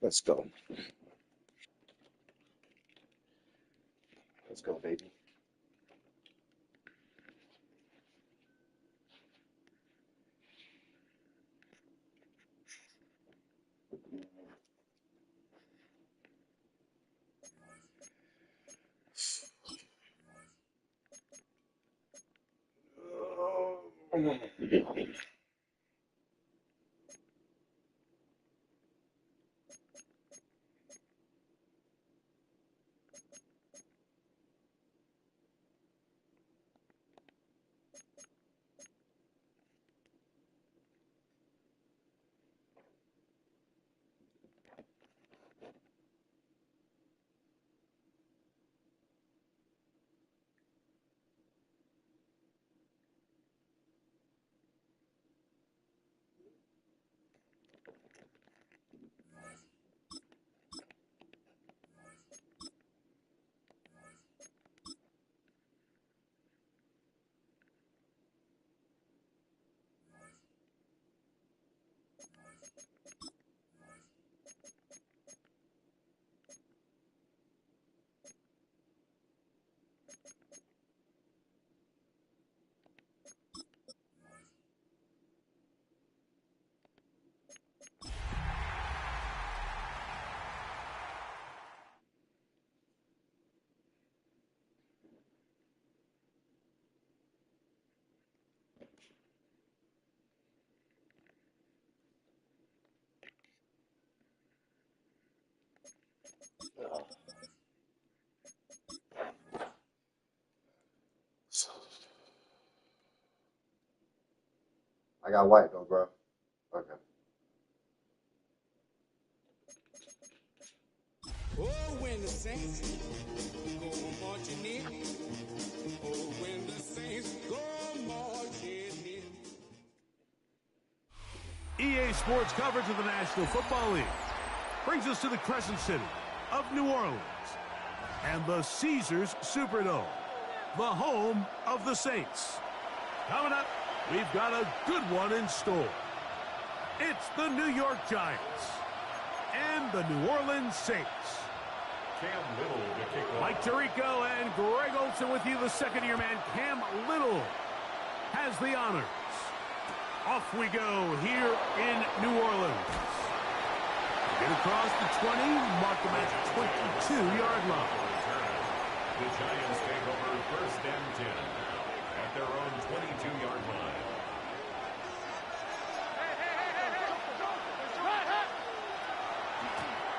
Let's go. Let's go, baby. I got white though, bro. Okay. Oh, when the Saints go marching in. Oh, when the Saints go marching in. EA Sports coverage of the National Football League brings us to the Crescent City of New Orleans and the Caesars Superdome, the home of the Saints. Coming up, we've got a good one in store. It's the New York Giants and the New Orleans Saints. Cam Little to kick off. Mike Tirico and Greg Olson with you. The second-year man, Cam Little, has the honors. Off we go here in New Orleans. Get across the 20, mark them at 22-yard line. The Giants take over first and 10 at their own 22-yard line.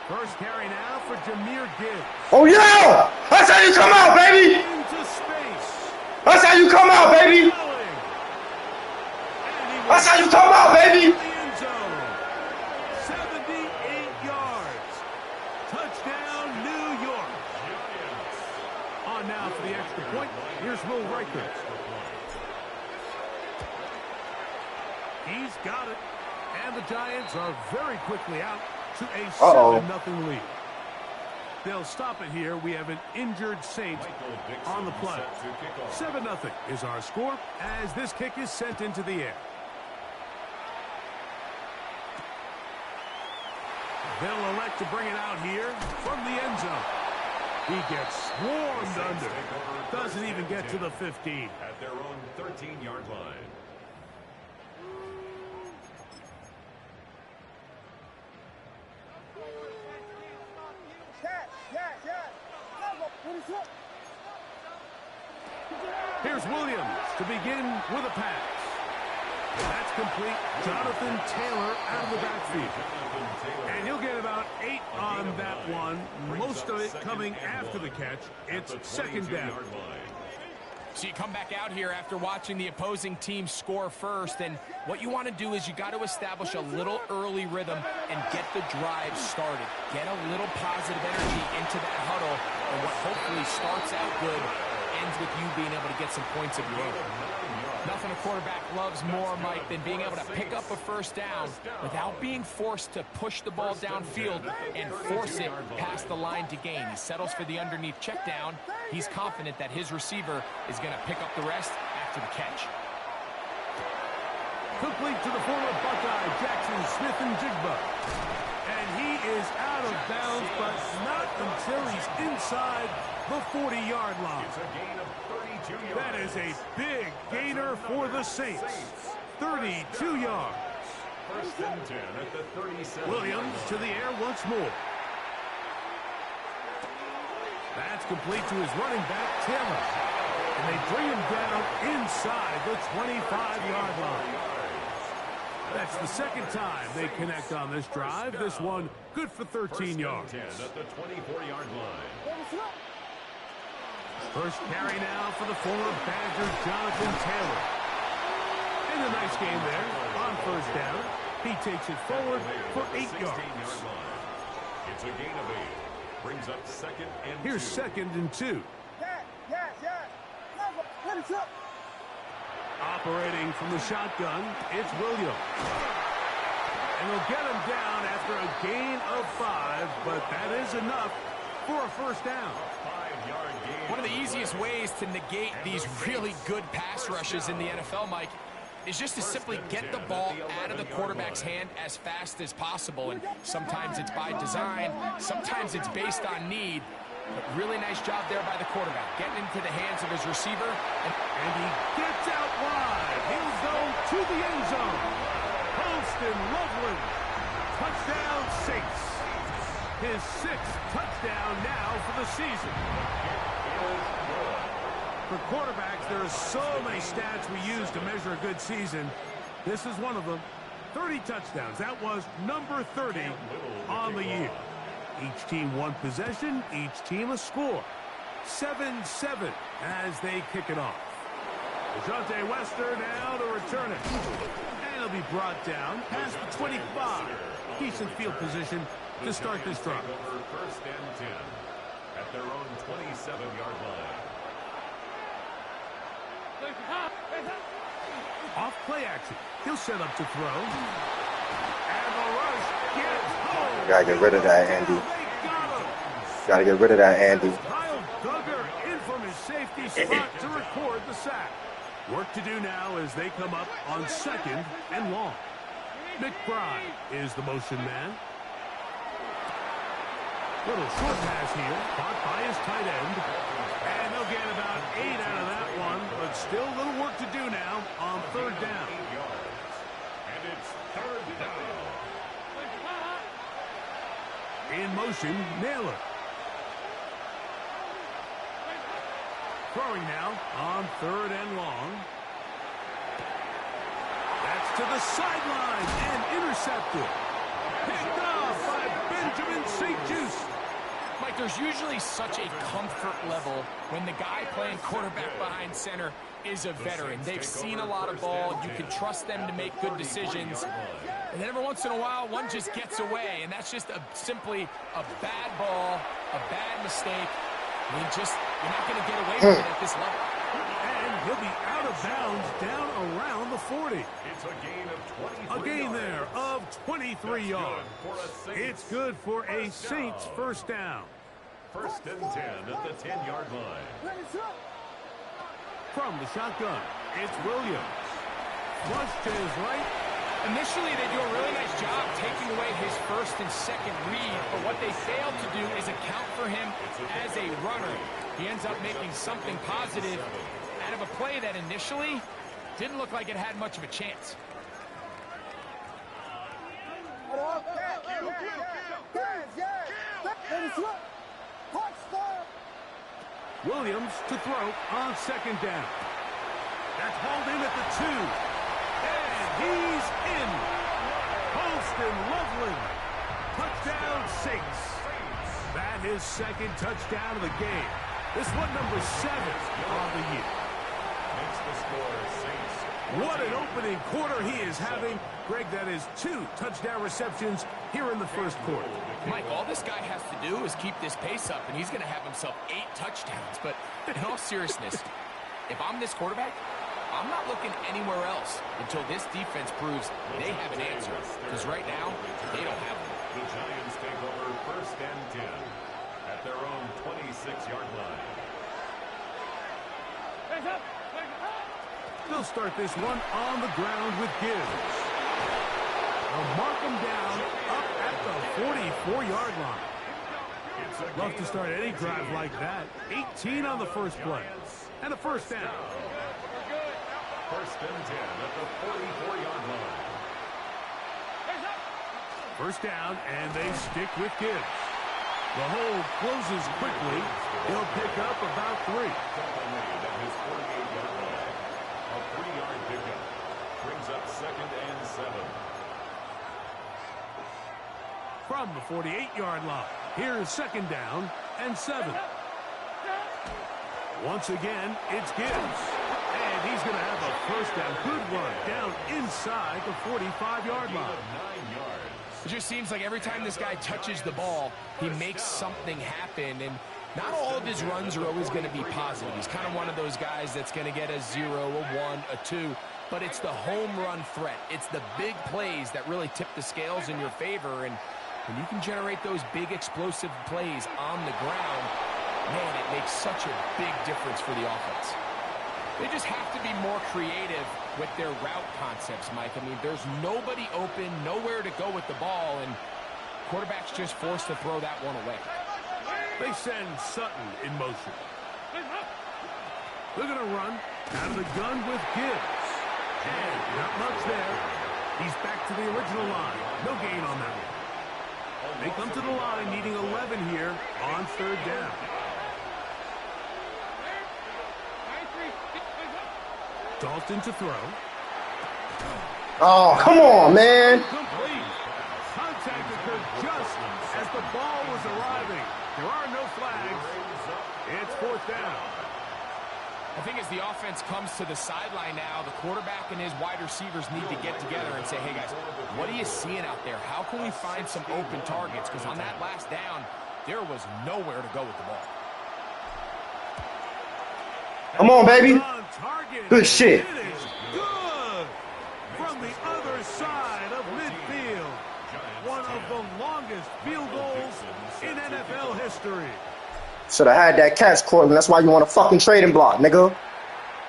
First carry now for Jahmyr Gibbs. Oh, yeah! That's how you come out, baby! Into space. That's how you come out, baby! That's how you come out, baby! The end zone. 78 yards. Touchdown, New York. On now for the extra point. Here's Will Riker. He's got it. And the Giants are very quickly out to a 7-0 lead. They'll stop it here. We have an injured Saint on the play. 7-0 is our score as this kick is sent into the air. They'll elect to bring it out here from the end zone. He gets swarmed under. Doesn't even get to the 15. At their own 13-yard line. Here's Williams to begin with a pass. That's complete. Jonathan Taylor out of the backfield. And he'll get about 8 on that one. Most of it coming after the catch. It's second down. So you come back out here after watching the opposing team score first, and what you want to do is you got to establish a little early rhythm and get the drive started. Get a little positive energy into that huddle, and what hopefully starts out good ends with you being able to get some points of your own. Nothing a quarterback loves more, Mike, than being able to pick up a first down without being forced to push the ball downfield and force it past the line to gain. He settles for the underneath check down. He's confident that his receiver is going to pick up the rest after the catch. Complete to the former Buckeye, Jackson Smith and Jigba. And he is out inside the 40-yard line. It's a gain of 32 yards. That is a big gainer for the Saints. 32 yards. First and 10 at the 37. Williams to the air once more. That's complete to his running back, Taylor. And they bring him down inside the 25-yard line. That's the second time they connect on this drive. This one good for 13 yards. 10 at the 24-yard line. First carry now for the former Badger, Jonathan Taylor. And a nice game there on first down. He takes it forward for 8 yards. It's a gain of 8. Brings up second and 2. Here's second and 2. Operating from the shotgun, it's Williams. And they'll get him down after a gain of 5, but that is enough for a first down. 5-yard gain. One of the easiest ways to negate these really good pass rushes in the NFL, Mike, is just to simply get the ball out of the quarterback's hand as fast as possible. And sometimes it's by design, sometimes it's based on need. But really nice job there by the quarterback, getting into the hands of his receiver. And he gets out wide. He'll go to the end zone. Poston Loveland. Touchdown Saints. His 6th touchdown now for the season. For quarterbacks, there are so many stats we use to measure a good season. This is one of them. 30 touchdowns. That was number 30 on the year. Each team one possession, each team a score. 7-7 as they kick it off. DeJounte Wester now to return it. And he'll be brought down past the 25. Decent field position to start this drive. First and 10 at their own 27-yard line. Off play action. He'll set up to throw. And the rush gets home. Gotta get rid of that, Andy. Gotta get rid of that, Andy. Kyle Duggar in from his safety spot to record the sack. Work to do now as they come up on second and long. McBride is the motion man. Little short pass here, caught by his tight end. And they'll get about 8 out of that one, but still a little work to do now on third down. 8 yards. And it's third down. In motion, Naylor. Throwing now on third and long. That's to the sideline and intercepted. Picked off by Benjamin St. Juice. Mike, there's usually such a comfort level when the guy playing quarterback behind center is a veteran. They've seen a lot of ball. You can trust them to make good decisions. And then every once in a while, one just gets away, and that's just simply a bad ball, a bad mistake. You're not going to get away with it at this level. And he'll be out of bounds down around the 40. It's a gain of 23 A gain there of 23 yards. It's good for a Saints first down. First and 10 at the 10-yard line. From the shotgun, it's Williams. Flush to his right. Initially, they do a really nice job taking away his first and second read, but what they failed to do is account for him as a runner. He ends up making something positive out of a play that initially didn't look like it had much of a chance. Williams to throw on second down. That's hauled in at the 2. And he's in. Poston Loveland. Touchdown Saints. That is second touchdown of the game. This one number 7 on the year. Makes the score Saints. What an opening quarter he is having. Greg, that is 2 touchdown receptions here in the first quarter. Mike, all this guy has to do is keep this pace up, and he's going to have himself 8 touchdowns. But in all seriousness, if I'm this quarterback, I'm not looking anywhere else until this defense proves they have an answer. Because right now, they don't have one. The Giants take over first and 10 at their own 26-yard line. They'll start this one on the ground with Gibbs. They'll mark him down up at the 44-yard line. Love to start any drive like that. 18 on the first play. And a first down. First and 10 at the 44-yard line. First down, and they stick with Gibbs. The hole closes quickly. He'll pick up about 3. At his 48-yard line. A 3-yard pickup. Brings up second and 7. From the 48-yard line, here's second down and 7. Once again, it's Gibbs. And he's going to have a first down. Good run down inside the 45-yard line. 9 yards. It just seems like every time this guy touches the ball, he makes something happen. And not all of his runs are always going to be positive. He's kind of one of those guys that's going to get a 0, a 1, a 2. But it's the home run threat. It's the big plays that really tip the scales in your favor. And when you can generate those big explosive plays on the ground, man, it makes such a big difference for the offense. They just have to be more creative with their route concepts, Mike. I mean, there's nobody open, nowhere to go with the ball, and quarterback's just forced to throw that one away. They send Sutton in motion. They're going to run out of the gun with Gibbs. And not much there. He's back to the original line. No gain on that one. They come to the line needing 11 here on third down. Dalton to throw. Oh, come on, man. Complete. Contact occurred just as the ball was arriving. There are no flags. It's fourth down. I think as the offense comes to the sideline now, the quarterback and his wide receivers need to get together and say, hey, guys, what are you seeing out there? How can we find some open targets? Because on that last down, there was nowhere to go with the ball. Come on, baby. Good shit. It is good from the other side of midfield. One of the longest field goals in NFL history. Should have had that catch, Cortland. That's why you want a fucking trading block, nigga.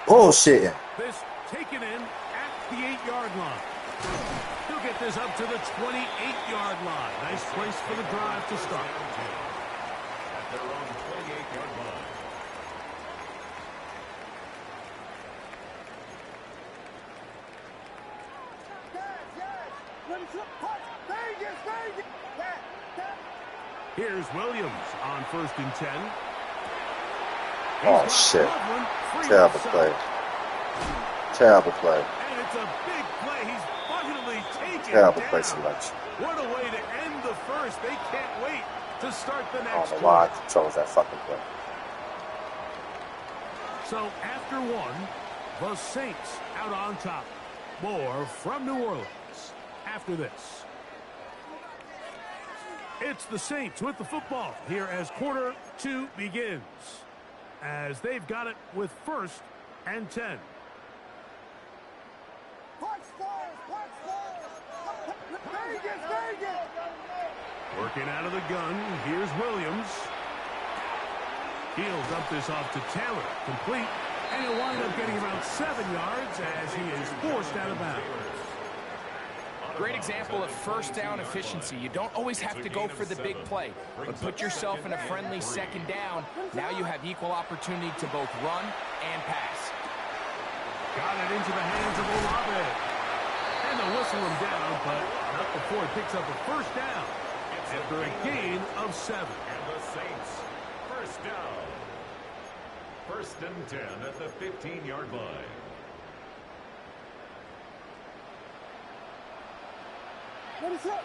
Bullshit. This taken in at the 8-yard line. He'll get this up to the 28-yard line. Nice place for the drive to start. At their own 28-yard line. Here's Williams on first and 10. Oh, shit. Terrible play. Terrible play. And it's a big play. He's finally taken Terrible down. play selection. What a way to end the first. They can't wait to start the I next don't know why one. I chose that fucking play. So after one, the Saints out on top. More from New Orleans after this. It's the Saints with the football here as quarter 2 begins. As they've got it with first and 10. Working out of the gun, here's Williams. He'll dump this off to Taylor. Complete. And he'll wind up getting about 7 yards as he is forced out of bounds. Great example of first down efficiency. You don't always have to go for the big play, but put yourself in a friendly second down. Now you have equal opportunity to both run and pass. Got it into the hands of Olave. And they'll whistle him down, but not before he picks up a first down after a gain of 7. And the Saints, first down. First and 10 at the 15-yard line. What is up?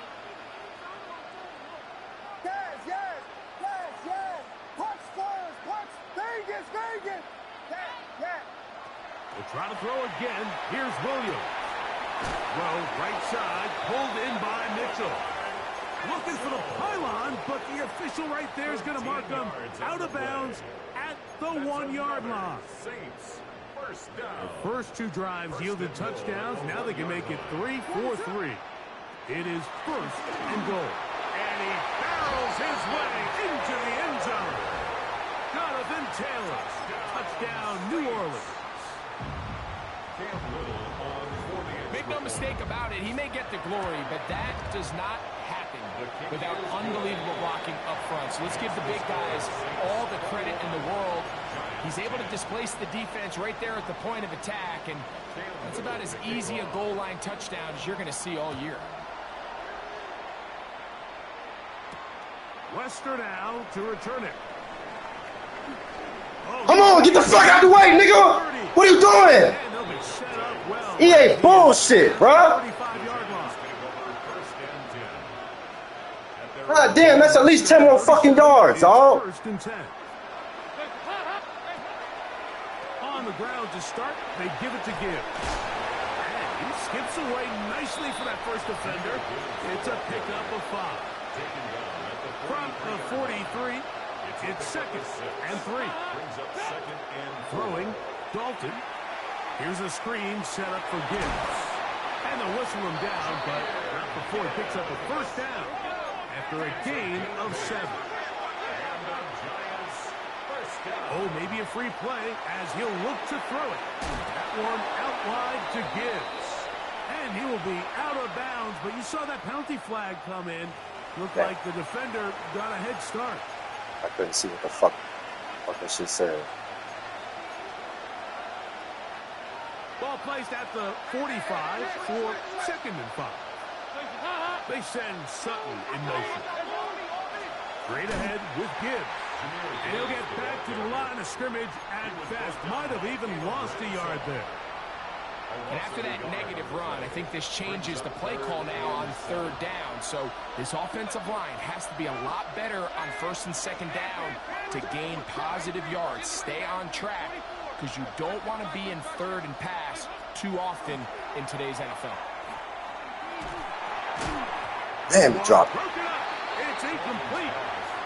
Yes, yes, yes, yes. Punch first, punch. Vegas, Vegas. Yes, yes. We'll try to throw again. Here's Williams. Throw right side, pulled in by Mitchell. Looking for the pylon, but the official right there is going to mark him out of bounds at the 1-yard line. Saints, first down. The first 2 drives yielded touchdowns. Now they can make it 3-4-3. It is first and goal. And he barrels his way into the end zone. Jonathan Taylor. Touchdown, New Orleans. Make no mistake about it, he may get the glory, but that does not happen without unbelievable blocking up front. So let's give the big guys all the credit in the world. He's able to displace the defense right there at the point of attack, and that's about as easy a goal line touchdown as you're going to see all year. Wester now to return it. Come on, get the fuck out of the way, nigga! What are you doing? And they'll be set up well. EA bullshit, bro. 35-yard line. God damn, that's at least 10 more fucking yards, dog. First and 10. On the ground to start, they give it to Gibbs. And he skips away nicely for that first defender. It's a pickup of 5. From the 43, it's 2nd and 3. Throwing, Dalton. Here's a screen set up for Gibbs. And they'll whistle him down, but not before he picks up a first down after a gain of 7. Oh, maybe a free play as he'll look to throw it. That one out wide to Gibbs. And he will be out of bounds, but you saw that penalty flag come in. Looked like the defender got a head start. I couldn't see what the fuck that shit said. Ball placed at the 45 for 2nd and 5. They send Sutton in motion. Straight ahead with Gibbs. And he'll get back to the line of scrimmage at best. Might have even lost a yard there. And after that negative run, I think this changes the play call now on 3rd down. So this offensive line has to be a lot better on 1st and 2nd down to gain positive yards. Stay on track because you don't want to be in 3rd and pass too often in today's NFL. Damn, he dropped it. Broken up. It's incomplete.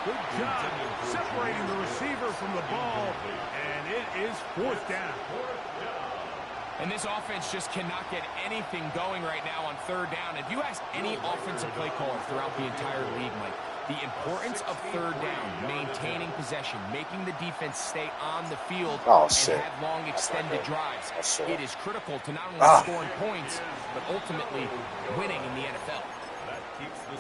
Good job separating the receiver from the ball. And it is 4th down. And this offense just cannot get anything going right now on 3rd down. If you ask any offensive play caller throughout the entire league, Mike, the importance of 3rd down, maintaining possession, making the defense stay on the field, and have long extended drives. It is critical to not only scoring points, but ultimately winning in the NFL.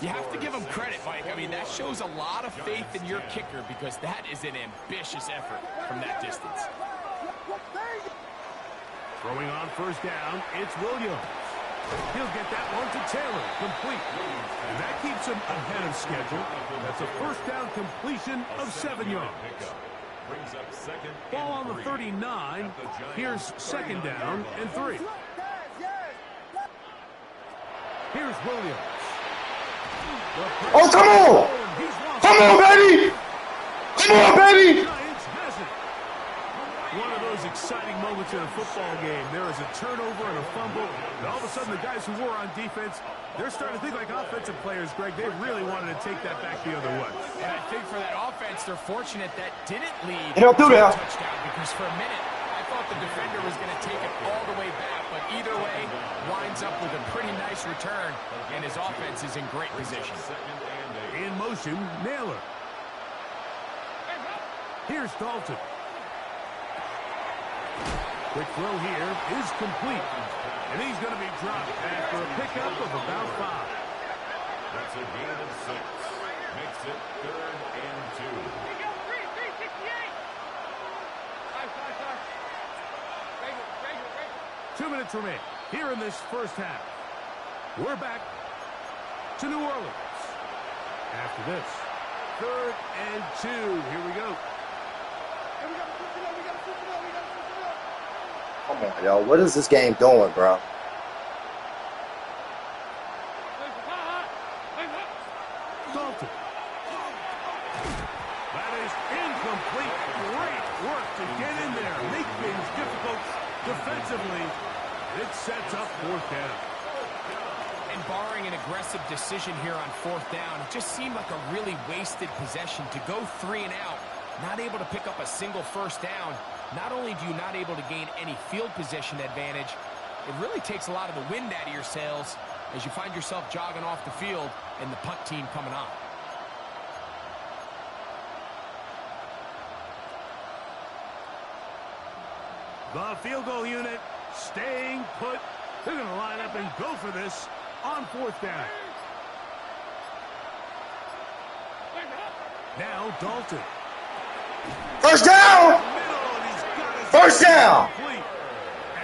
You have to give him credit, Mike. I mean, that shows a lot of faith in your kicker because that is an ambitious effort from that distance. Throwing on 1st down, it's Williams. He'll get that one to Taylor, complete. And that keeps him ahead of schedule. That's a 1st down completion of 7 yards. Ball on the 39. Here's 2nd down and 3. Here's Williams. Oh, come on! Come on, baby! Come on, baby! One of those exciting moments in a football game. There is a turnover and a fumble, and all of a sudden the guys who were on defense, they're starting to think like offensive players, Greg. They really wanted to take that back the other way. And I think for that offense, they're fortunate that didn't lead to a touchdown because for a minute, I thought the defender was going to take it all the way back, but either way, winds up with a pretty nice return, and his offense is in great position. In motion, Naylor. Here's Dalton. Quick throw here is complete. And he's going to be dropped after a pickup of about 5. That's a gain of 6. Makes it 3rd and 2. 2 minutes remain here in this first half. We're back to New Orleans. After this, 3rd and 2. Here we go. Come on, yo. What is this game doing, bro? Dalton. That is incomplete. Great work to get in there. Make things difficult defensively. It sets up 4th down. And barring an aggressive decision here on 4th down, it just seemed like a really wasted possession to go 3 and out, not able to pick up a single 1st down. Not only do you not able to gain any field position advantage, it really takes a lot of the wind out of your sails as you find yourself jogging off the field and the punt team coming on. The field goal unit staying put. They're going to line up and go for this on 4th down. Now Dalton. First down. First down.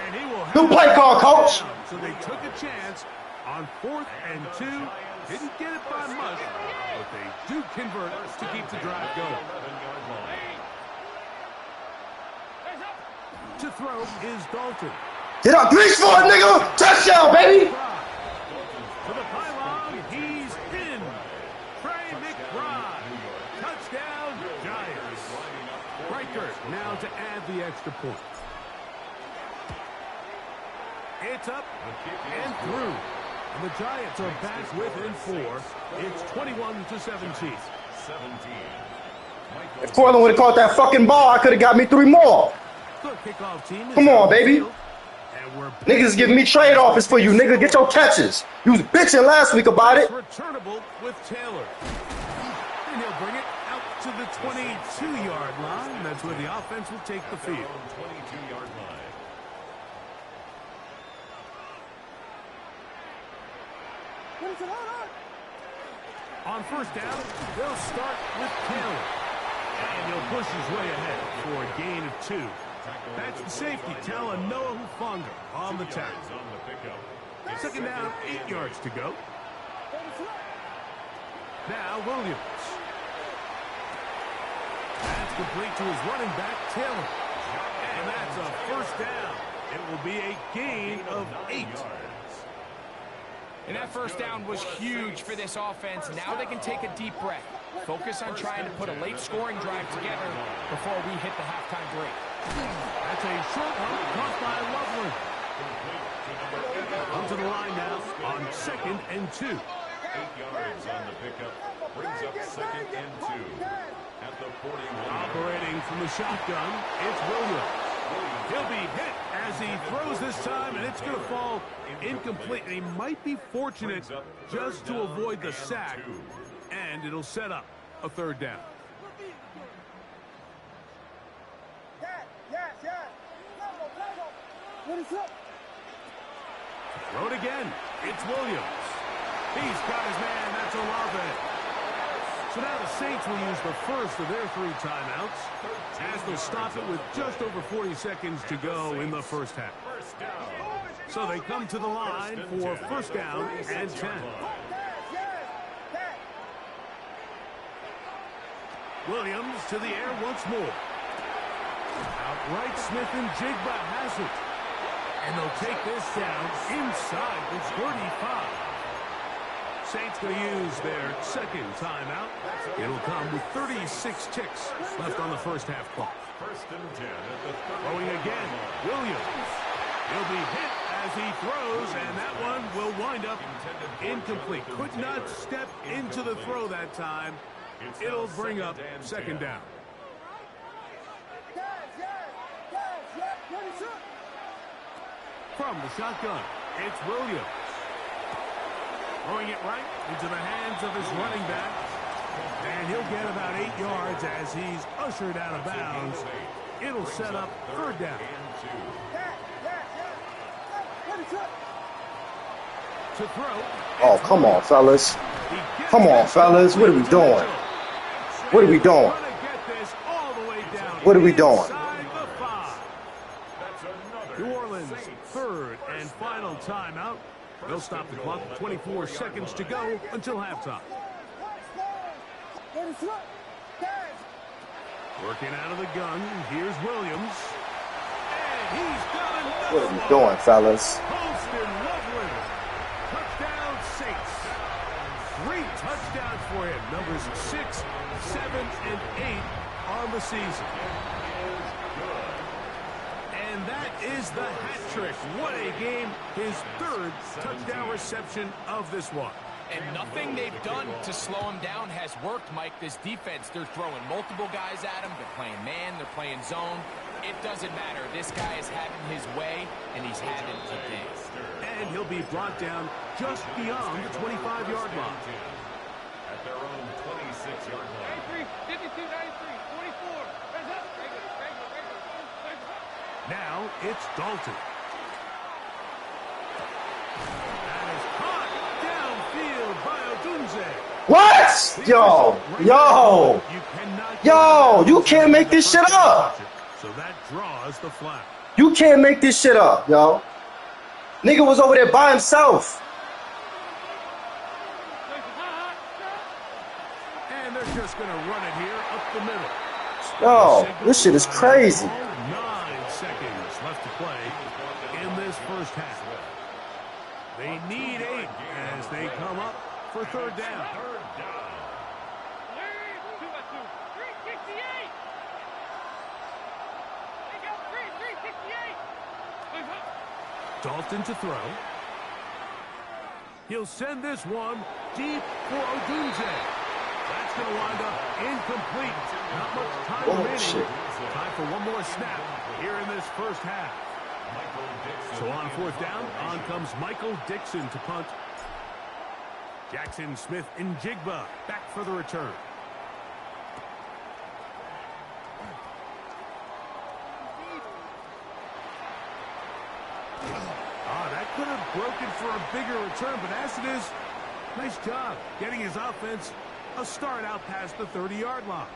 And he will New play call, coach. So they took a chance on 4th and 2. Didn't get it by much, but they do convert to keep the drive going. To throw is Dalton. Get up, reach for it, nigga. Touchdown, baby. To the pylon, he's in. Trey McBride. Touchdown, Giants. Riker now to add the extra point. It's up and through. And the Giants are back within 4. It's 21-17. If Portland would have caught that fucking ball, I could have got me 3 more. Come on, baby. Niggas giving me trade offers for you, nigga. Get your catches. You was bitching last week about it. Returnable with Taylor. And he'll bring it out to the 22-yard line. That's where the offense will take the field. 22-yard line. On first down, they'll start with Taylor. And he'll push his way ahead for a gain of 2. That's the safety, Noah Hufanga on the tackle. Second down, 8 yards to go. Now Williams. That's complete to his running back, Taylor. And that's a first down. It will be a gain of 8. And that first down was huge for this offense. Now they can take a deep breath. Focus on trying to put a late scoring drive together before we hit the halftime break. That's a short one caught by Loveland. Come to the line now on 2nd and 2. 8 yards on the pickup. Brings up 2nd and 2. At the 41. Operating from the shotgun, it's Williams. He'll be hit as he throws this time, and it's going to fall incomplete. And he might be fortunate just to avoid the sack, and it'll set up a 3rd down. Throw it again. It's Williams. He's got his man. That's Olave. So now the Saints will use the first of their 3 timeouts as they'll stop it with just over 40 seconds to go in the first half. So they come to the line for first down and 10. Williams to the air once more. Outright Smith and Jigba has it. And they'll take this down inside the 35. Saints going to use their 2nd timeout. It'll come with 36 ticks left on the first half clock. First and 10 at the 30. Throwing again, Williams. He'll be hit as he throws, and that one will wind up incomplete. Could not step into the throw that time. It'll bring up 2nd down. From the shotgun, it's Williams. Throwing it right into the hands of his running back. And he'll get about 8 yards as he's ushered out of bounds. It'll set up 3rd down. To throw. Oh, come on, fellas. Come on, fellas. What are we doing? What are we doing? What are we doing? New Orleans' 3rd and final timeout. They'll stop the clock with 24 seconds to go until halftime. Working out of the gun, here's Williams. And he's got another What are we doing, fellas? Holston Loveland. Touchdown Saints. 3 touchdowns for him. Numbers 6, 7, and 8 on the season. And that is the hat trick. What a game. His 3rd touchdown reception of this one. And nothing they've done to slow him down has worked, Mike. This defense, they're throwing multiple guys at him. They're playing man. They're playing zone. It doesn't matter. This guy is having his way, and he's having today. And he'll be brought down just beyond the 25-yard line. At their own 26-yard line. 93, 52, 93, 24. Now it's Dalton. That is caught downfield by Odunze. What? Yes! Yo! Yo! Yo! You can't make this shit up! So that draws the flag. You can't make this shit up, yo. Nigga was over there by himself. And they're just going to run it here up the middle. Yo, this shit is crazy. 9 seconds left to play in this first half. They need 8 as they come up for third down. Dalton to throw. He'll send this one deep for Odunze. That's going to wind up incomplete. Not much time remaining. Shit. Time for one more snap here in this first half. So on fourth down, on comes Michael Dixon to punt. Jackson Smith and Jigba back for the return. That could have broken for a bigger return, but as it is, nice job getting his offense a start out past the 30-yard line.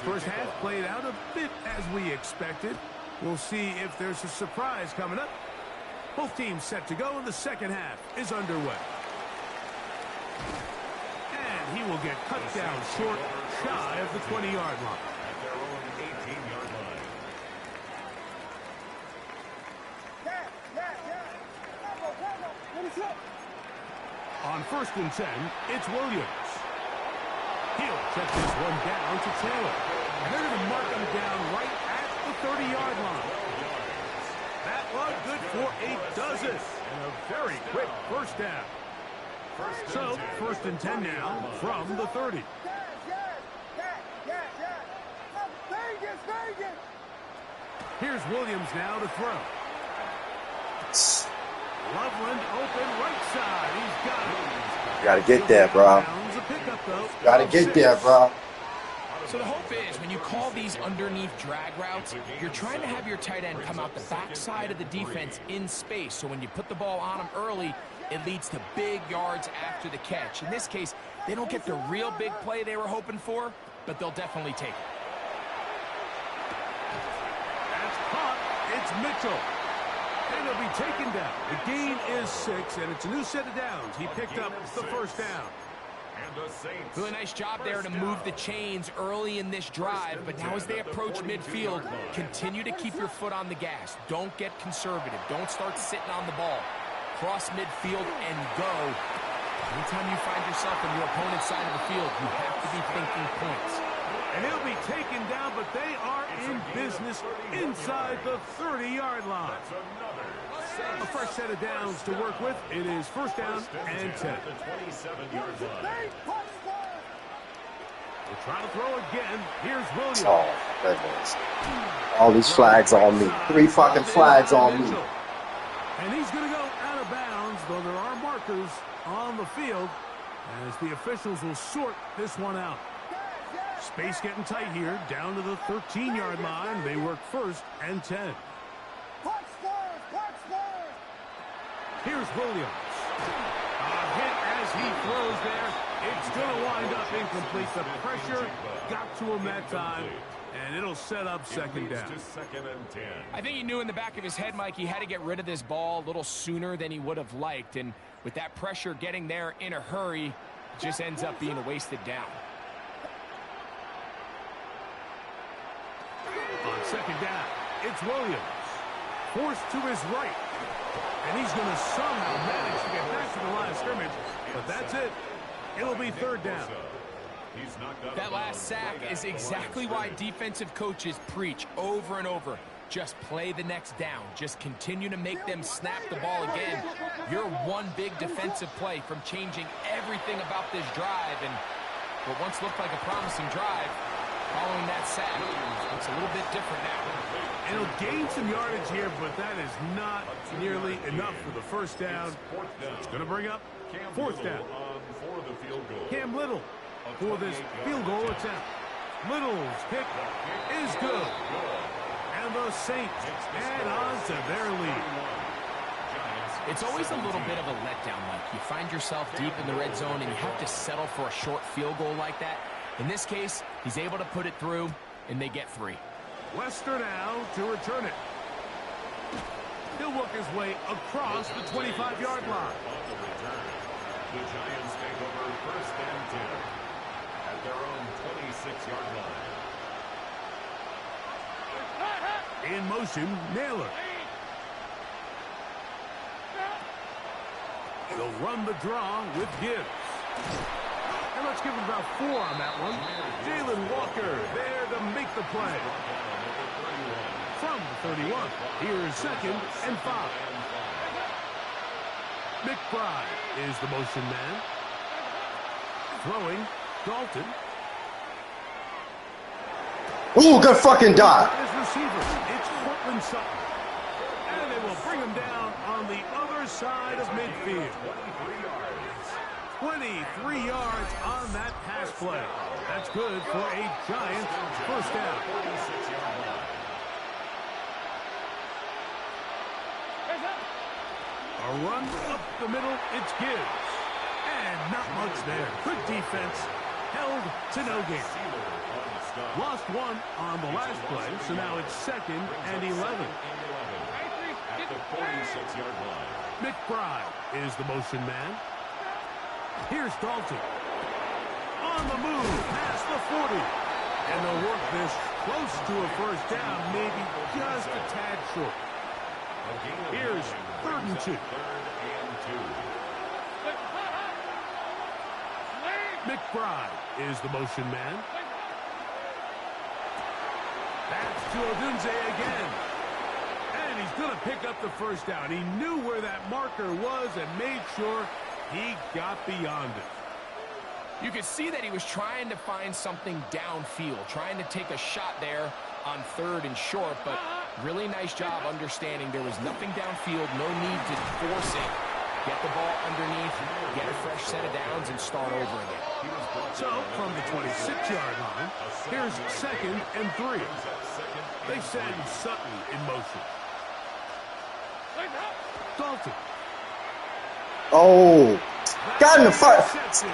First half played out a bit as we expected. We'll see if there's a surprise coming up. Both teams set to go, and the second half is underway. And he will get cut down short, shy of the 20-yard line. At their own 18-yard line. On 1st and 10, it's Williams. He'll check this one down to Taylor. And they're going to mark him down right at the 30-yard line. That one good for a dozen. And a very quick first down. So, 1st and 10 now from the 30. Here's Williams now to throw. Loveland open right side. He's got it. Gotta get there, bro. Gotta get there, bro. So the hope is when you call these underneath drag routes, you're trying to have your tight end come out the backside of the defense in space. So when you put the ball on him early, it leads to big yards after the catch. In this case, they don't get the real big play they were hoping for, but they'll definitely take it. That's caught. It's Mitchell. And he'll be taken down. The gain is 6, and it's a new set of downs. He picked up the first down. Really nice job there to move the chains early in this drive, but now as they approach midfield, continue to keep your foot on the gas. Don't get conservative. Don't start sitting on the ball. Cross midfield and go. Anytime you find yourself on your opponent's side of the field, you have to be thinking points. And he'll be taken down, but they are in business inside the 30-yard line. A fresh set of downs to work with. It is 1st down and 10. We'll try to throw again. Here's Williams. Oh, goodness. All these flags on me. 3 fucking flags on me. And he's going to go out of bounds, though there are markers on the field, as the officials will sort this one out. Space getting tight here, down to the 13-yard line. They work 1st and 10. Here's Williams. A hit as he throws there. It's going to wind up incomplete. The pressure got to him that time, and it'll set up 2nd down. I think he knew in the back of his head, Mike, he had to get rid of this ball a little sooner than he would have liked, and with that pressure getting there in a hurry, it just ends up being a wasted down. On 2nd down, it's Williams. Forced to his right. And he's going to somehow manage to get back to the line of scrimmage. But that's it. It'll be 3rd down. That last sack is exactly why defensive coaches preach over and over. Just play the next down. Just continue to make them snap the ball again. You're one big defensive play from changing everything about this drive. And what once looked like a promising drive, following that sack, looks a little bit different now. And he'll gain some yardage here, but that is not nearly enough for the 1st down. It's going to bring up 4th down. Cam Little for this field goal attempt. Little's kick is good. And the Saints add on to their lead. It's always a little bit of a letdown. Like you find yourself deep in the red zone and you have to settle for a short field goal like that. In this case, he's able to put it through, and they get 3. Lester now to return it. He'll work his way across the 25-yard line. The Giants take over 1st and 10 at their own 26-yard line. In motion, Naylor. They'll run the draw with Gibbs. And let's give him about 4 on that one. Jalen Walker there to make the play. From the 31, here's 2nd and 5. McBride is the motion man. Throwing, Dalton. Ooh, good fucking dot. His receiver, it's Cortland Sutton. And they will bring him down on the other side of midfield. 23 yards on that pass play. That's good for a Giants first down. A run up the middle, it's Gibbs. And not much there. Good defense. Held to no gain. Lost 1 on the last play, so now it's 2nd and 11. At the 46-yard line. McBride is the motion man. Here's Dalton. On the move, past the 40. And they'll work this close to a first down, maybe just a tad short. Here's 3rd and 2. McBride is the motion man. That's to Odunze again. And he's going to pick up the first down. He knew where that marker was and made sure he got beyond it. You could see that he was trying to find something downfield, trying to take a shot there on 3rd and short, but really nice job understanding there was nothing downfield, no need to force it. Get the ball underneath, get a fresh set of downs, and start over again. So, from the 26-yard line, here's 2nd and 3. They send Sutton in motion. Dalton. Oh, got in the fight.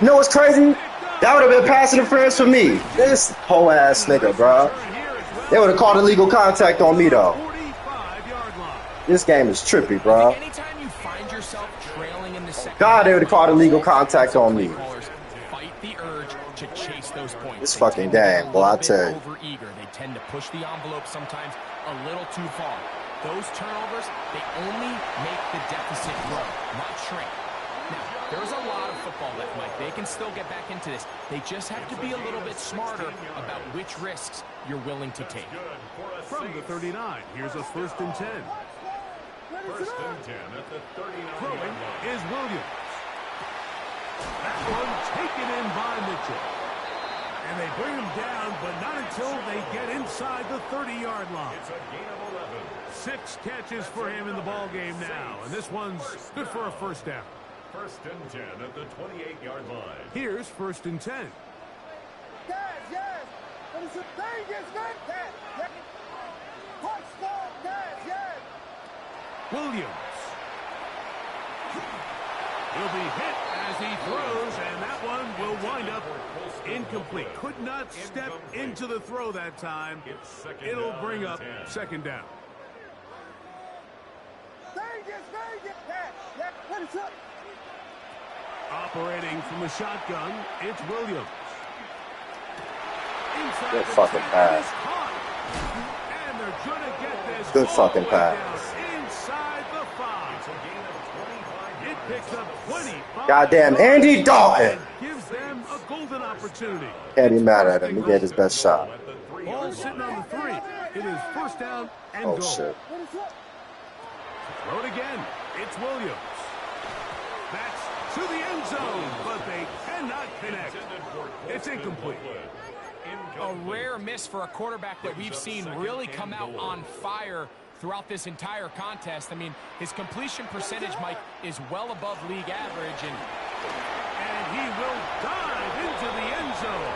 You know what's crazy? That would have been pass interference for me. This whole ass nigga, bro. They would have called illegal contact on me, though. This game is trippy, bro. Anytime you find yourself trailing in the second, God, they would have called illegal contact on me. Fight the urge to chase those points. This fucking game, boy, I tell you. Overeager. They tend to push the envelope sometimes a little too far. Those turnovers, they only make the deficit grow, not shrink. Now, there's a lot of football left, Mike. They can still get back into this. They just have to be a little bit smarter about which risks you're willing to take. From the 39, here's a 1st and 10. 1st and 10 at the 39. Throwing is Williams. That one taken in by Mitchell. And they bring him down, but not until they get inside the 30-yard line. It's a gain of 11. 6 catches for him in the ball game now, and this one's good for a first down. 1st and 10 at the 28-yard line. Here's 1st and 10. Williams. He'll be hit as he throws, and that one will wind up incomplete. Could not step into the throw that time. It'll bring up 2nd down. Operating from the shotgun, it's Williams. Inside Good fucking pass. And they're going to get this Good all fucking the way pass. down inside the 5. It picks up 25. Goddamn Andy Dalton. Gives them a golden opportunity. Can't be mad at him. He gave his best shot. Ball sitting on the 3. It is first down and Oh, goal. shit. Throw it again. It's Williams. That's to the end zone, but they cannot connect. It's incomplete. A rare miss for a quarterback that we've seen really come out on fire throughout this entire contest. I mean, his completion percentage, Mike, is well above league average. And he will dive into the end zone.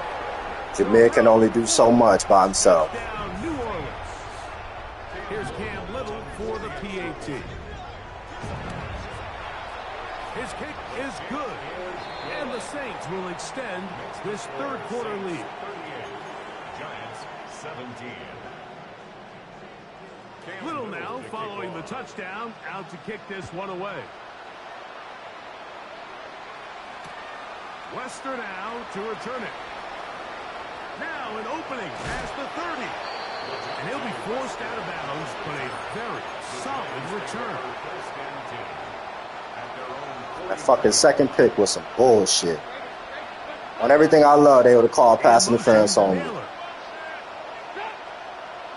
Jameer can only do so much by himself. Down New Orleans. Here's Cam Little for the PAT. His kick is good. And the Saints will extend this third quarter lead. 38. Giants 17. Little now following the touchdown, out to kick this one away. Wester now to return it. Now an opening past the 30. And he'll be forced out of bounds, but a very solid return. That fucking second pick was some bullshit. On everything I love, they would have called pass interference on me.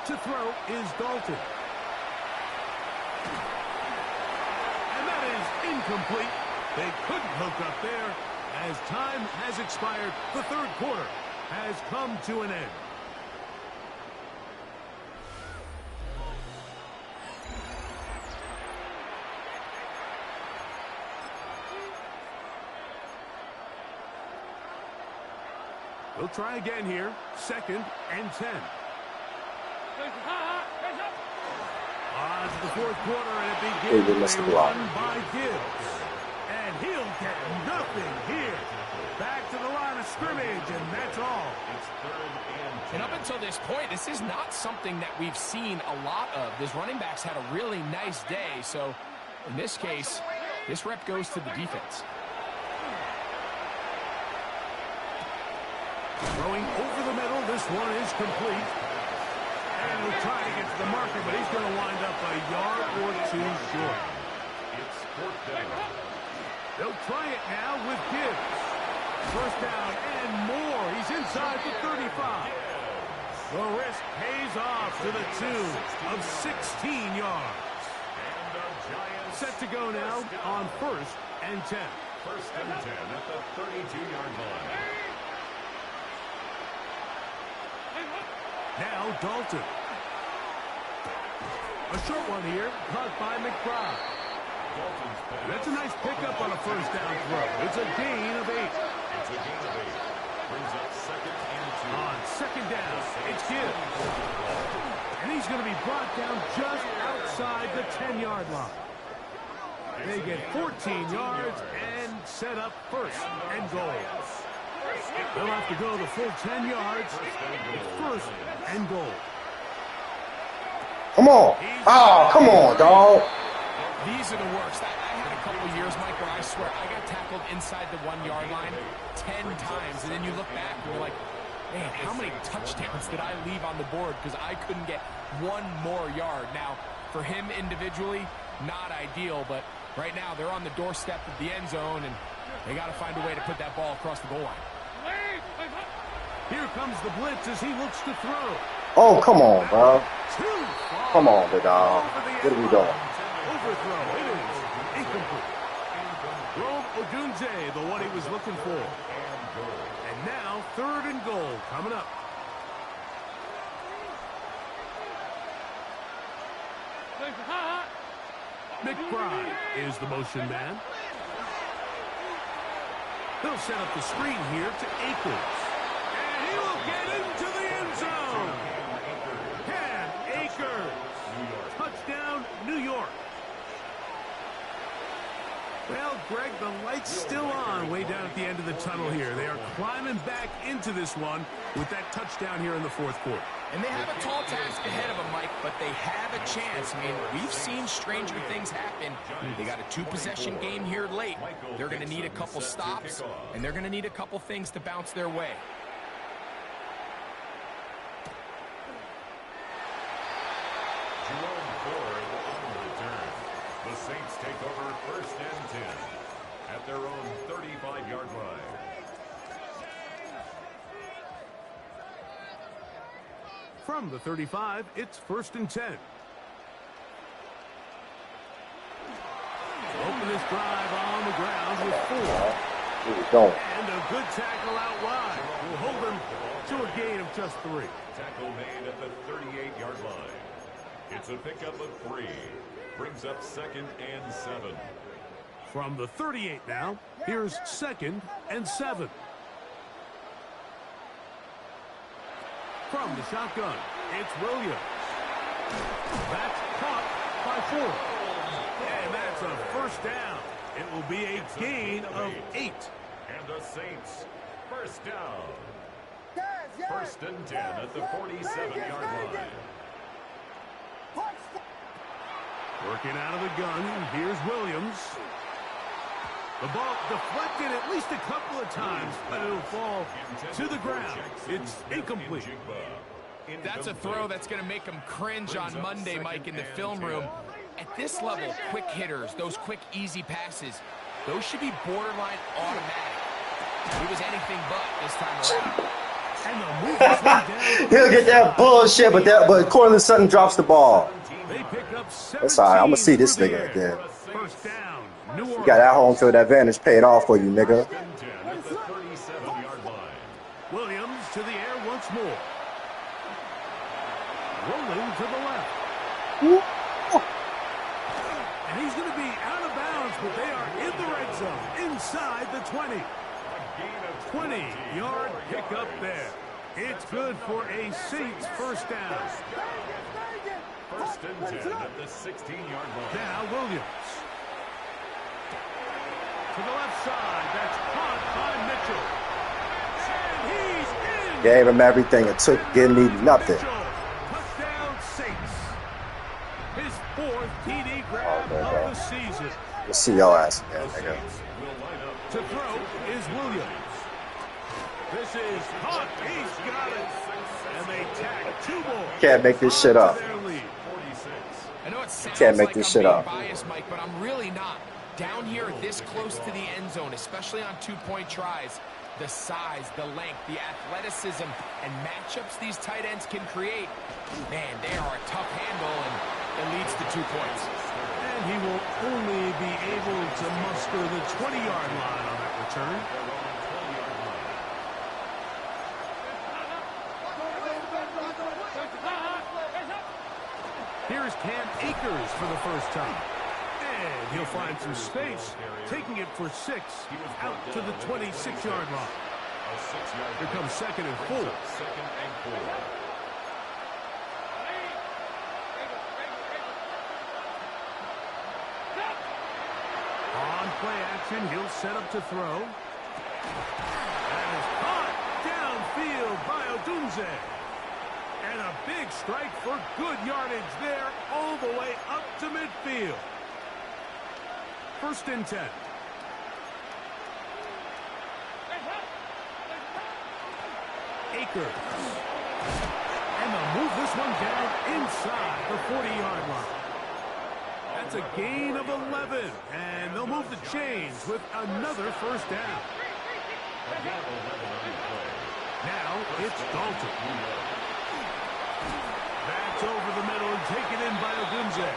To throw is Dalton. And that is incomplete. They couldn't hook up there. As time has expired, the third quarter has come to an end. We'll try again here. 2nd and 10. On to the fourth quarter, and it begins a run by Gibbs. And he'll get nothing here. Back to the line of scrimmage, and that's all. And up until this point, this is not something that we've seen a lot of. This running back's had a really nice day, so in this case, this rep goes to the defense. Throwing over the middle, this one is complete. And he'll try to get to the marker, but he's going to wind up a yard or two short. It's 4th down. They'll try it now with Gibbs. First down and more. He's inside the 35. The risk pays off to the tune of 16 yards. And the Giants Set to go now on 1st and 10. 1st and 10 at the 32-yard line. Now Dalton. A short one here, caught by McBride. Dalton's pass. That's a nice pickup on a first down throw. It's a gain of 8. It's a gain of 8. Brings up 2nd and 2. On 2nd down, it's Gibbs. And he's going to be brought down just outside the 10-yard line. They get 14 yards and set up 1st and goal. They'll have to go the full 10 yards. It's 1st and goal. Come on. Oh, come on, dog. These are the worst. I had a couple years, Mike, where I swear I got tackled inside the 1-yard line 10 times. And then you look back and you're like, man, how many touchdowns did I leave on the board because I couldn't get one more yard? Now, for him individually, not ideal, but right now they're on the doorstep of the end zone, and they got to find a way to put that ball across the goal line. Here comes the blitz as he looks to throw. Oh, come on, bro. Come on, big dog. What are we doing? Overthrow. It is incomplete. Rome Odunze, the one he was looking for. And now 3rd and goal coming up. McBride is the motion man. He'll set up the screen here to Akers. And he will get into the end zone. Cam Akers. Touchdown, New York. Well, Greg, the light's still on way down at the end of the tunnel here. They are climbing back into this one with that touchdown here in the 4th quarter. And they have a tall task ahead of them, Mike, but they have a chance. I mean, we've seen stranger things happen. They got a 2-possession game here late. They're going to need a couple stops, and they're going to need a couple things to bounce their way. Jerome Ford on the return. The Saints take over 1st and 10 at their own 35-yard line. From the 35, it's 1st and 10. Open this drive on the ground with 4. Here we go. And a good tackle out wide will hold them to a gain of just 3. Tackle made at the 38-yard line. It's a pickup of 3. Brings up 2nd and 7. From the 38 now, here's 2nd and 7. From the shotgun, it's Williams. That's caught by 4. And that's a first down. It will be a gain of 8. And the Saints, first down. First and 10 at the 47-yard line. Working out of the gun. Here's Williams. The ball deflected at least a couple of times, but it'll fall to the ground. It's incomplete. That's a throw that's going to make them cringe on Monday, Mike, in the film room. At this level, quick hitters, those quick, easy passes, those should be borderline automatic. He was anything but this time around. And the move this one down. He'll get that bullshit, but Cortland Sutton drops the ball. They pick up 17. That's all right. I'm going to see this nigga again. First down. New Orleans. You got that home field advantage paid off for you, nigga. Williams to the air once more. Rolling to the left. And he's going to be out of bounds, but they are in the red zone, inside the 20. 20-yard pickup there. It's good for a Saints first down. First and 10 at the 16-yard line. Now Williams. To the left side. That's caught by Mitchell. And he's in. Gave him everything. It took give me nothing. Touchdown Saints. His 4th TD grab of the season. We'll see your ass again, nigga. To throw is Williams. This is caught. He's got it. And they tag 2 more. Can't make this shit up. I know it sounds Can't make like this I'm shit being up. biased, Mike, but I'm really not. Down here this close to the end zone, especially on 2-point tries, the size, the length, the athleticism, and matchups these tight ends can create, man, they are a tough handle, and it leads to 2 points. And he will only be able to muster the 20-yard line on that return. Here's Cam Akers for the first time. And he'll find some space, taking it for 6 out to the 26-yard line. Here comes 2nd and 4. On play action, he'll set up to throw. That is caught downfield by Odunze. And a big strike for good yardage there all the way up to midfield. First and 10. Akers. And they'll move this one down inside the 40-yard line. That's a gain of 11. And they'll move the chains with another first down. Now it's Dalton. That's over the middle and taken in by Odunze.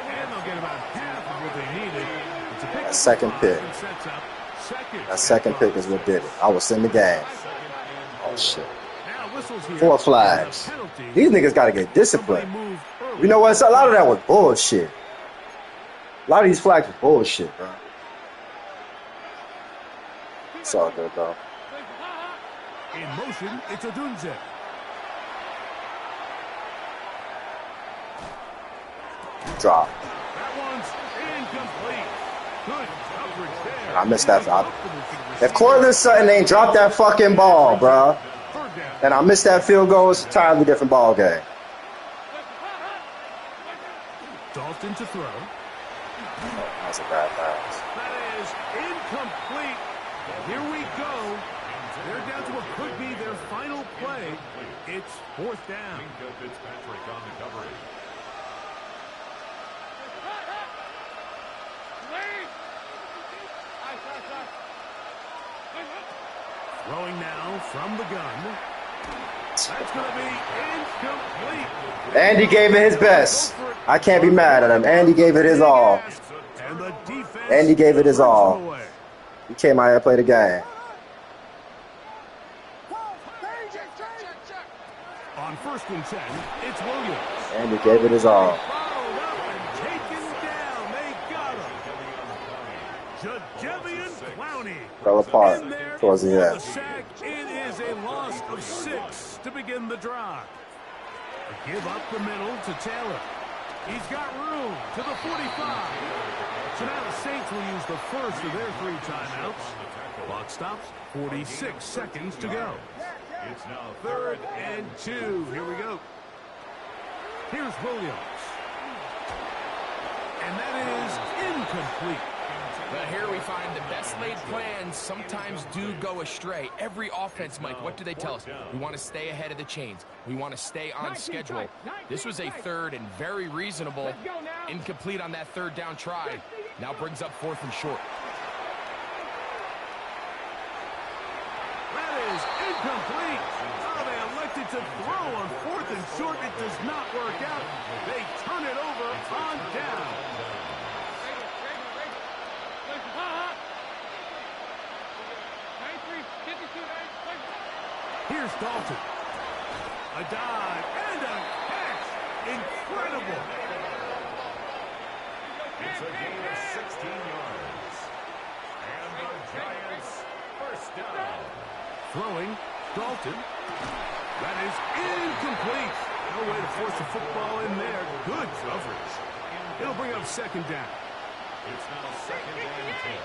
And they'll get about half of what they needed. It's a pick. That second pick. That second pick is what did it. I was in the game. Oh, shit. 4 flags. These niggas got to get disciplined. You know what? A lot of that was bullshit. A lot of these flags were bullshit, bro. It's all good, though. In motion, it's Odunze. Drop. That one's incomplete. Good coverage there. I missed that. If Cortland Sutton ain't dropped that fucking ball, bro, and I missed that field goal, it's an entirely different ball game. Dalton to throw. That's a bad pass. That is incomplete. Here we go. They're down to what could be their final play. It's 4th down. Fitzpatrick on the coverage. Throwing now from the gun. That's going to be incomplete. Andy gave it his best. I can't be mad at him. Andy gave it his all. And the defense Andy gave it his all. away. He came out here to play the game. On 1st and 10, it's Williams. Andy gave it his all. Followed up and taken down. They got him. Jadeveon Clowney. Fell apart In there towards the for end. the sack. It is a loss of 6 to begin the drive. A give up the middle to Taylor. He's got room to the 45. So now the Saints will use the first of their 3 timeouts. Clock stops, 46 seconds to go. It's now 3rd and 2. Here we go. Here's Williams. And that is incomplete. But here we find the best laid plans sometimes do go astray. Every offense, Mike, what do they tell us? We want to stay ahead of the chains. We want to stay on schedule. This was a 3rd and very reasonable. Incomplete on that 3rd down try. Now brings up 4th and short. That is incomplete. Oh, they elected to throw on 4th and short. It does not work out. They turn it over on down. Here's Dalton. A dive and a catch. Incredible. It's a gain of 16 yards. And the Giants first down. Throwing, Dalton. That is incomplete. No way to force the football in there. Good coverage. It'll bring up 2nd down. It's now 2nd and 10.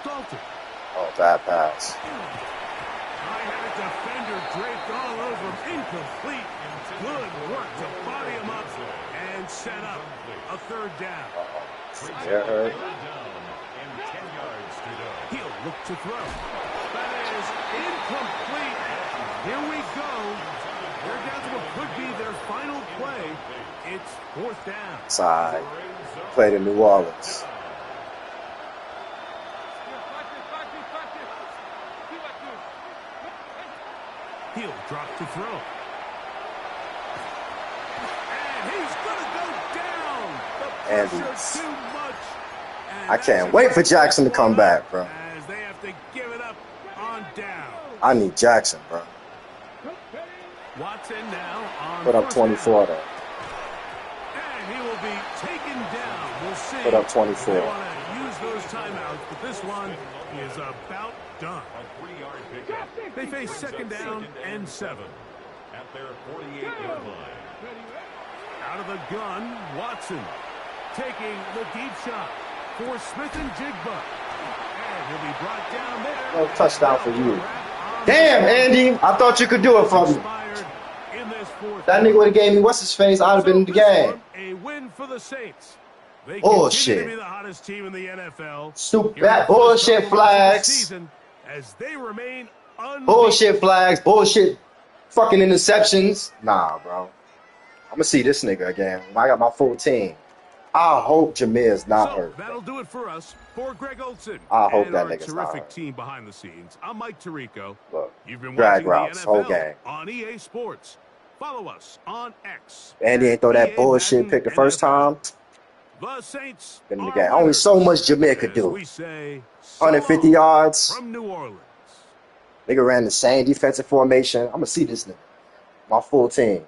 Dalton. Oh, bad pass. I had a defender draped all over him. Incomplete. Good work to body him up and set up a 3rd down. Yeah, hurt. And 10 yards to go. He'll look to throw. That is incomplete. Here we go. They're down to what could be their final play. It's 4th down. Side. Played in New Orleans. He'll drop to throw. And he's going to go down. The pressure too much. And I can't wait for Jackson to come back, bro. As they have to give it up on down. I need Jackson, bro. Watson now on Put up 24, though. And he will be taken down. We'll see. Put up 24. They want to use those timeouts, but this one is about done. A 3-yard pickup. They face 2nd down and 7. At their 48-yard line. Out of the gun, Watson taking the deep shot for Smith and Jigba. And he'll be brought down there. No touchdown for you. Damn, Andy. I thought you could do it for me. That nigga would have gave me what's his face. I'd have been in the game. A win for the Saints. They Bullshit. continue to be the hottest team in the NFL. Stupid bullshit flags. As they remain Bullshit flags. Bullshit fucking interceptions. Nah, bro. I'm gonna see this nigga again. I got my full team. I hope Jameer's not hurt. That'll do it for us. For Greg Olson. I hope and that our nigga's not terrific hurt. team behind the scenes. I'm Mike Tirico. Look, You've been drag watching routes, the whole NFL game. on EA Sports. Follow us on X. Andy ain't throw that EA bullshit Madden pick the first NFL. time. The Saints Been in the are game. Only winners. so much Jameer could As do. we say, so 150 long yards. from New Orleans. Nigga ran the same defensive formation. I'm gonna see this nigga. My full team.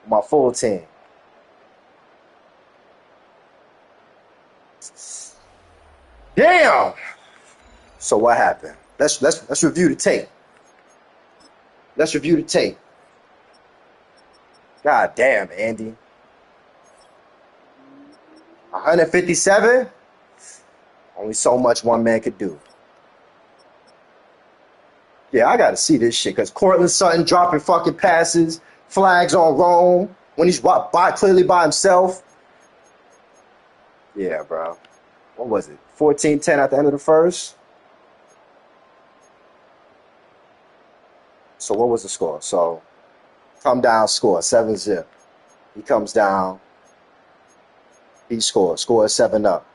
My full team. Damn. So what happened? Let's review the tape. Let's review the tape. God damn, Andy. 157? Only so much one man could do. Yeah, I gotta see this shit, because Cortland Sutton dropping fucking passes, flags on Rome, when he's clearly by himself. Yeah, bro. What was it? 14-10 at the end of the first? So what was the score? So, come down, score, 7-zip. He comes down. He scores 7-up.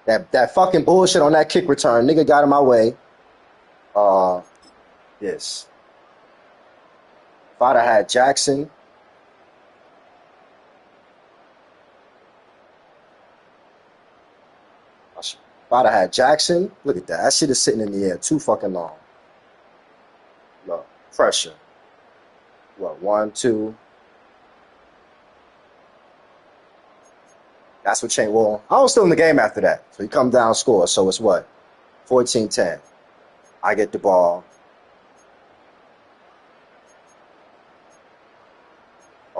That fucking bullshit on that kick return. Nigga got in my way. This. If I'd have had Jackson. If I'd have had Jackson. Look at that. That shit is sitting in the air too fucking long. Look. Pressure. What? 1, 2. That's what changed. Well, I was still in the game after that. So he come down, score. So it's what? 14-10. I get the ball.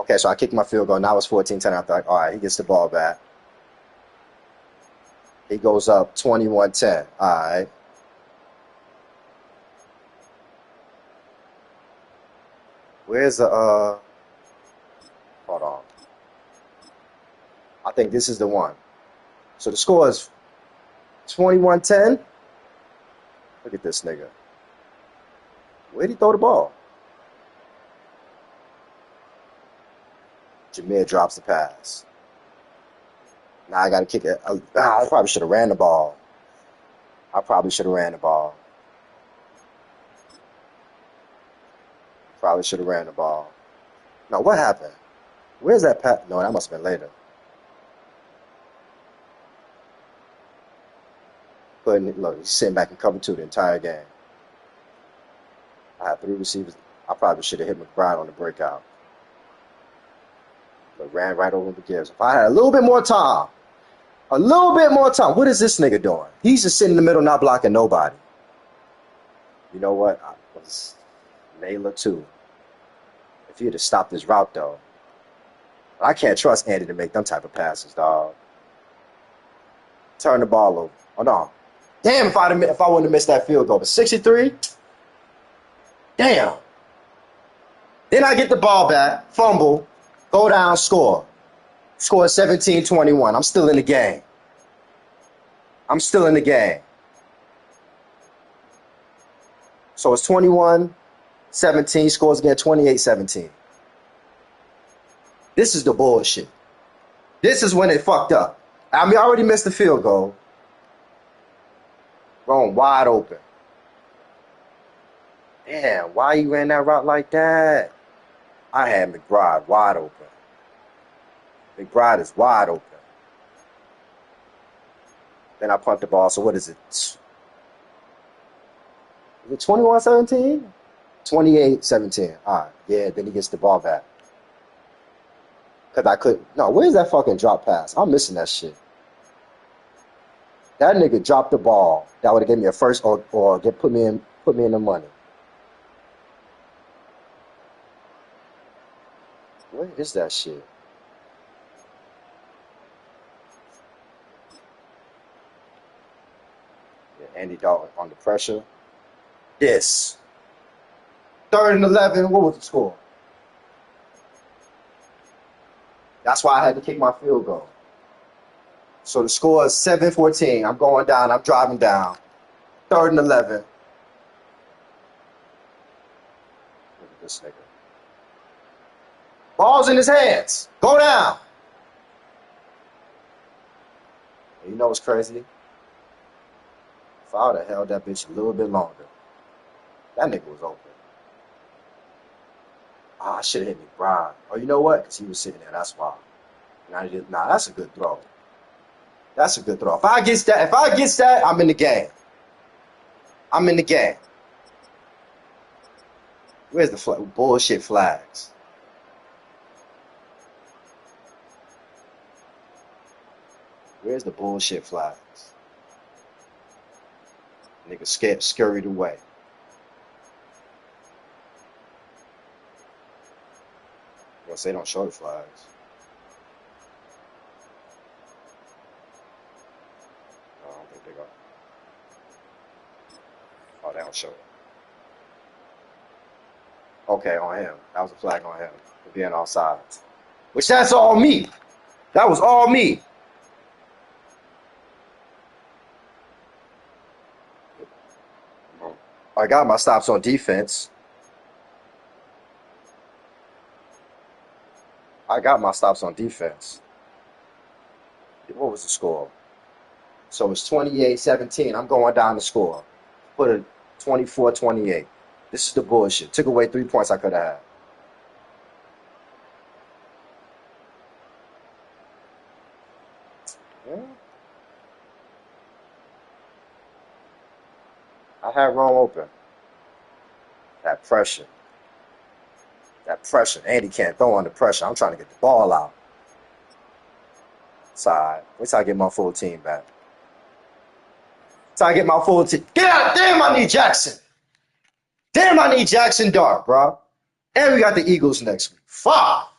Okay, so I kicked my field goal. Now it's 14-10 after. All right, he gets the ball back. He goes up 21-10. All right. Where's the hold on. I think this is the one. So the score is 21-10. Look at this nigga. Where'd he throw the ball? Jameer drops the pass. Now I got to kick it. I probably should have ran the ball. Probably should have ran the ball. Now, what happened? Where's that pass? No, that must have been later. Look, he's sitting back in cover 2 the entire game. I had 3 receivers. I probably should have hit McBride on the breakout. But ran right over the Gibbs. If I had a little bit more time, what is this nigga doing? He's just sitting in the middle, not blocking nobody. You know what? I was Naylor too. If he had stopped this route, though, I can't trust Andy to make them type of passes, dog. Turn the ball over. Oh, no. Damn, if I wouldn't have missed that field goal. But 63? Damn. Then I get the ball back, fumble, go down, score. Score 17-21. I'm still in the game. So it's 21-17, scores again 28-17. This is the bullshit. This is when it fucked up. I mean, I already missed the field goal. Going wide open. Damn, why you ran that route like that? I had McBride wide open. McBride is wide open. Then I punt the ball. So what is it? Is it 21-17? 28-17. All right. Yeah, then he gets the ball back. Because I couldn't. No, where's that fucking drop pass? I'm missing that shit. That nigga dropped the ball. That would have given me a first or put me in the money. Where is that shit? Yeah, Andy Dalton under pressure. This. 3rd and 11. What was the score? That's why I had to kick my field goal. So the score is 7-14. I'm going down. I'm driving down. 3rd and 11. Look at this nigga. Ball's in his hands. Go down. And you know what's crazy? If I would have held that bitch a little bit longer, that nigga was open. I should have hit McBride. Oh, you know what? Because he was sitting there. That's why. Nah, that's a good throw. That's a good throw. If I get that, I'm in the game. Where's the bullshit flags? Where's the bullshit flags? Nigga scurried away. Guess they don't show the flags. I don't think they got. Oh, they don't show it. Okay, on him. That was a flag on him for being offside. Which that's all me. That was all me. I got my stops on defense. What was the score? So it's 28-17. I'm going down the score. Put it 24-28. This is the bullshit. Took away 3 points I could have had. Yeah. I had Rome open. That pressure. Andy can't throw under pressure. I'm trying to get the ball out. Side. Wait till I get my full team back. Get out! Damn, I need Jackson. Dart, bro. And we got the Eagles next week. Fuck.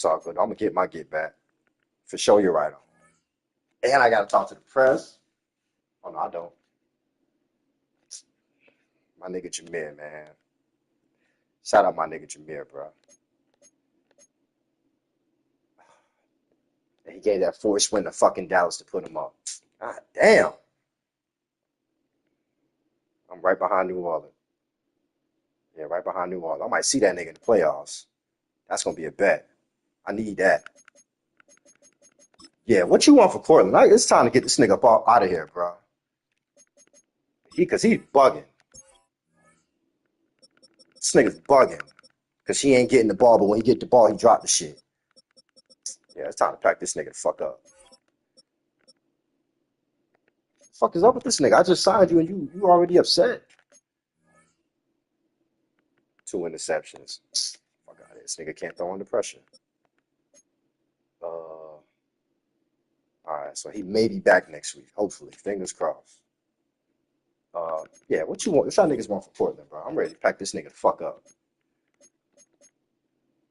It's all good. I'm gonna get my get back. For sure, you're right on. And I gotta talk to the press. Oh no, I don't. My nigga Jameer, man. Shout out my nigga Jameer, bro. And he gave that forced win to fucking Dallas to put him up. God damn. I'm right behind New Orleans. Yeah, right behind New Orleans. I might see that nigga in the playoffs. That's gonna be a bet. I need that. Yeah, what you want for Portland? It's time to get this nigga up out of here, bro. Cause he's bugging. This nigga's bugging. Cause he ain't getting the ball, but when he get the ball, he drop the shit. Yeah, it's time to pack this nigga the fuck up. Fuck is up with this nigga? I just signed you and you already upset. 2 interceptions. Fuck out of here. This nigga can't throw under pressure. Alright, so he may be back next week. Hopefully. Fingers crossed. Yeah, what you want? What y'all niggas want for Portland, bro? I'm ready to pack this nigga the fuck up.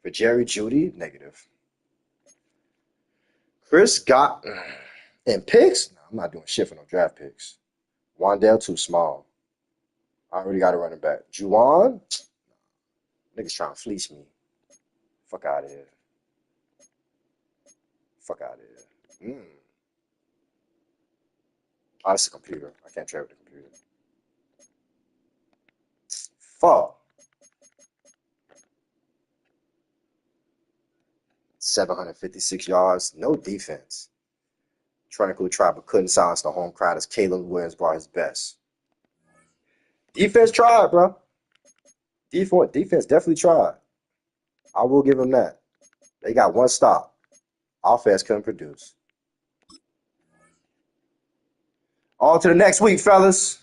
For Jerry Jeudy, negative. Chris got and picks? No, I'm not doing shit for no draft picks. Wandale too small. I already got a running back. Juwan? Niggas trying to fleece me. Fuck out of here. Fuck out of here. Oh, it's a computer. I can't trade with the computer. Fuck. 756 yards. No defense. Tranquil tried but couldn't silence the home crowd as Caleb Williams brought his best. Defense tried, bro. Defense definitely tried. I will give them that. They got one stop. Offense couldn't produce. On to the next week, fellas.